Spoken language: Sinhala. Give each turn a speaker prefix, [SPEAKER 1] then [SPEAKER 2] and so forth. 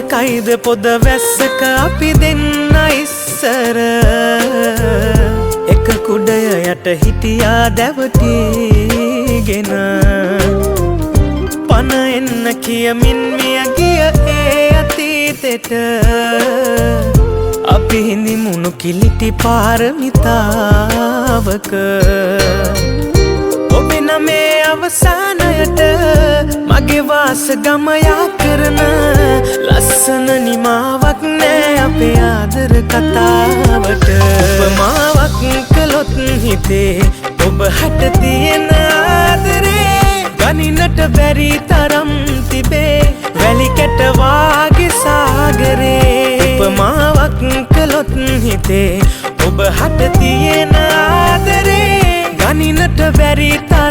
[SPEAKER 1] කයිද පොද වැස්සක අපි දෙන්න ඉස්සර එක කුඩය යට හිටියා දැවටීගෙන පන එන්න කියමින් මිය ගිය ඒ අතීතෙට අපි හිඳිමුණු කිලිටි පාරමිතාවක ඔබේ නමේ අවසානයට මගේ වාස ගමයා කරන ලස්සන නිමාවක් නෑ අපේ ආදර කතාවට උපමාවක් කළොත් හිතේ ඔබ හට තියෙන ආදරේ ගනින්නට බැරි තරම් තිබේ වැලි කැට වාගේ සාගරේ උපමාවක් කළොත් හිතේ ඔබ හට තියෙන ආදරේ ගනින්නට බැරි තරම්